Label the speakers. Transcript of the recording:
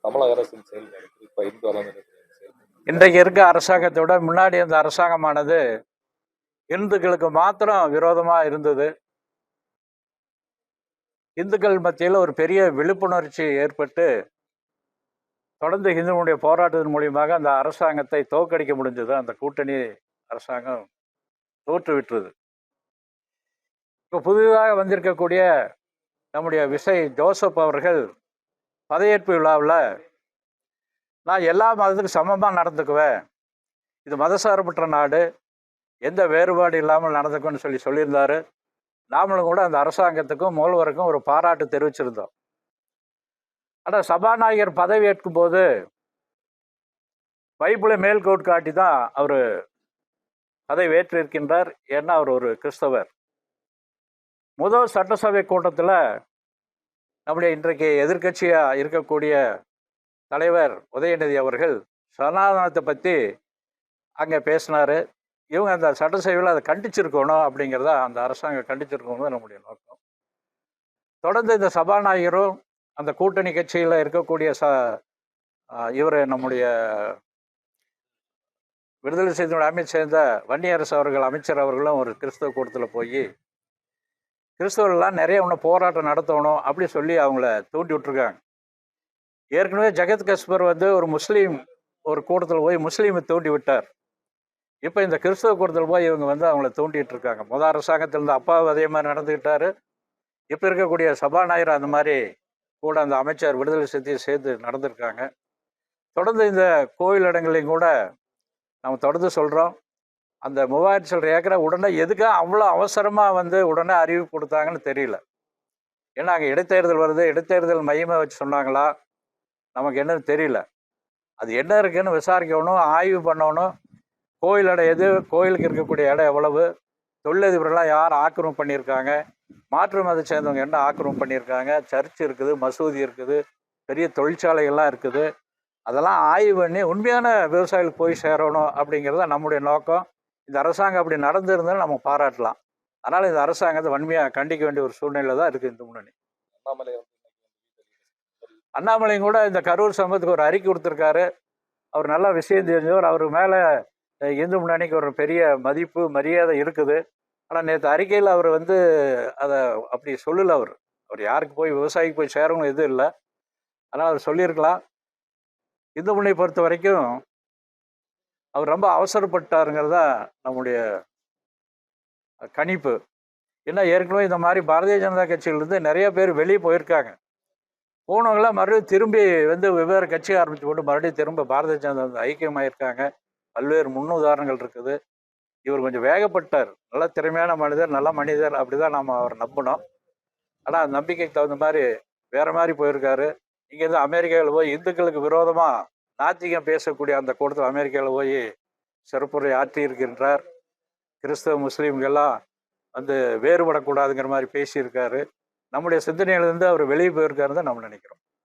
Speaker 1: தமிழக அரசின் செயல்பாடு குறிப்பாக இந்து அறநிலையத்துறை செயல்பாடு
Speaker 2: இன்றைக்கு இருக்க அரசாங்கத்தை விட முன்னாடி அந்த அரசாங்கமானது இந்துக்களுக்கு மாத்திரம் விரோதமாக இருந்தது. இந்துக்கள் மத்தியில் ஒரு பெரிய விழிப்புணர்ச்சி ஏற்பட்டு தொடர்ந்து இந்துக்களுடைய போராட்டத்தின் மூலியமாக அந்த அரசாங்கத்தை தோற்கடிக்க முடிஞ்சது. அந்த கூட்டணி அரசாங்கம் தோற்றுவிட்டது. இப்போ புதிதாக வந்திருக்கக்கூடிய நம்முடைய விஜய் ஜோசப் அவர்கள் பதவியேற்பு விழாவில் நான் எல்லா மதத்துக்கும் சமமாக நடந்துக்குவேன், இது மதசார்பற்ற நாடு, எந்த வேறுபாடு இல்லாமல் நடந்துக்குன்னு சொல்லியிருந்தாரு. நாமளும் கூட அந்த அரசாங்கத்துக்கும் முதல்வருக்கும் ஒரு பாராட்டு தெரிவிச்சிருந்தோம். ஆனால் சபாநாயகர் பதவி ஏற்கும் போது பைபிளை மேல்கோட் காட்டி தான் அவர் பதவி ஏற்றிருக்கின்றார். ஏன்னா அவர் ஒரு கிறிஸ்தவர். முதல் சட்டசபை கூட்டத்தில் நம்முடைய இன்றைக்கு எதிர்க்கட்சியாக இருக்கக்கூடிய தலைவர் உதயநிதி அவர்கள் சனாதனத்தை பற்றி அங்கே பேசினார். இவங்க அந்த சட்டசபையில் அதை கண்டிச்சிருக்கணும் அப்படிங்கிறத அந்த அரசாங்கம் கண்டிச்சிருக்கணும் நம்முடைய நோக்கம். தொடர்ந்து இந்த சபாநாயகரும் அந்த கூட்டணி கட்சியில் இருக்கக்கூடிய இவர் நம்முடைய விடுதலை செய்தியோட அமைச்சர் சேர்ந்த வன்னியரசு அவர்கள் அமைச்சர் அவர்களும் ஒரு கிறிஸ்தவ கூட்டத்தில் போய் கிறிஸ்தவர்கள்லாம் நிறைய இன்னும் போராட்டம் நடத்தணும் அப்படி சொல்லி அவங்கள தூண்டி விட்டுருக்காங்க. ஏற்கனவே ஜகத் கஸ்பர் ஒரு முஸ்லீம் ஒரு கூட்டத்தில் போய் முஸ்லீமை தூண்டி விட்டார். இப்போ இந்த கிறிஸ்தவ கூட்டத்தில் போய் இவங்க அவங்கள தூண்டிகிட்டு இருக்காங்க. முதல் அரசாங்கத்தில் இருந்த அப்பாவும் அதே மாதிரி நடந்துக்கிட்டாரு. இப்போ இருக்கக்கூடிய சபாநாயகர் அந்த மாதிரி கூட அந்த அமைச்சர் விடுதலை செய்தியை சேர்த்து நடந்திருக்காங்க. தொடர்ந்து இந்த கோயில் இடங்களையும் கூட நம்ம தொடர்ந்து சொல்கிறோம். அந்த 3000 சில்லற ஏக்கரை உடனே எதுக்காக அவ்வளோ அவசரமாக உடனே அறிவிப்பு கொடுத்தாங்கன்னு தெரியல. ஏன்னா அங்கே இடைத்தேர்தல் வருது, இடைத்தேர்தல் மையமாக வச்சு சொன்னாங்களா நமக்கு என்னன்னு தெரியல. அது என்ன இருக்குன்னு விசாரிக்கணும், ஆய்வு பண்ணணும். கோயில் இடம் எது, கோயிலுக்கு இருக்கக்கூடிய இடம் எவ்வளவு, தொழிலதிபர்கள்லாம் யார் ஆக்கிரமிப்பு பண்ணியிருக்காங்க, மாற்று மதத்தை சேர்ந்தவங்க என்ன ஆக்கிரமிப்பு பண்ணியிருக்காங்க, சர்ச் இருக்குது, மசூதி இருக்குது, பெரிய தொழிற்சாலைகள்லாம் இருக்குது. அதெல்லாம் ஆய்வு பண்ணி உண்மையான விவசாயிகளுக்கு போய் சேரணும் அப்படிங்கிறத நம்முடைய நோக்கம். இந்த அரசாங்கம் அப்படி நடந்திருந்தாலும் நம்ம பாராட்டலாம். அதனால் இந்த அரசாங்கத்தை வன்மையாக கண்டிக்க வேண்டிய ஒரு சூழ்நிலை தான் இருக்குது இந்த முன்னணி. அண்ணாமலையும் கூட இந்த கரூர் சம்பவத்துக்கு ஒரு அறிக்கை கொடுத்துருக்காரு. அவர் நல்லா விஷயம் தெரிஞ்சவர். அவர் மேலே இந்து முன்னணிக்கு ஒரு பெரிய மதிப்பு மரியாதை இருக்குது. ஆனால் நேற்று அறிக்கையில் அவர் அதை அப்படி சொல்லலை. அவர் யாருக்கு போய் விவசாயிக்கு போய் சேரணும் எதுவும் இல்லை. ஆனால் அவர் சொல்லியிருக்கலாம். இந்து முன்னணி பொறுத்த வரைக்கும் அவர் ரொம்ப அவசரப்பட்டாருங்கிறதா நம்முடைய கணிப்பு. ஏன்னா ஏற்கனவே இந்த மாதிரி பாரதிய ஜனதா கட்சியிலிருந்து நிறைய பேர் வெளியே போயிருக்காங்க. போனவங்களாம் மறுபடியும் திரும்பி வெவ்வேறு கட்சி ஆரம்பித்து போட்டு மறுபடியும் திரும்ப பாரதிய ஜனதா ஐக்கியமாயிருக்காங்க. பல்வேறு முன்னுதாரணங்கள் இருக்குது. இவர் கொஞ்சம் வேகப்பட்டார். நல்ல திறமையான மனிதர், நல்ல மனிதர், அப்படிதான் நாம் அவர் நம்பணும். ஆனால் அந்த நம்பிக்கைக்கு தகுந்த மாதிரி வேற மாதிரி போயிருக்காரு. இங்கேருந்து அமெரிக்காவில் போய் இந்துக்களுக்கு விரோதமாக நாத்திகம் பேசக்கூடிய அந்த கூட்டத்தில் அமெரிக்காவில் போய் சிறப்புரை ஆற்றியிருக்கின்றார். கிறிஸ்தவ முஸ்லீம்கள்லாம் வேறுபடக்கூடாதுங்கிற மாதிரி பேசியிருக்காரு. நம்முடைய சிந்தனையிலிருந்து அவர் வெளியே போயிருக்காருன்னு தான் நம்ம நினைக்கிறோம்.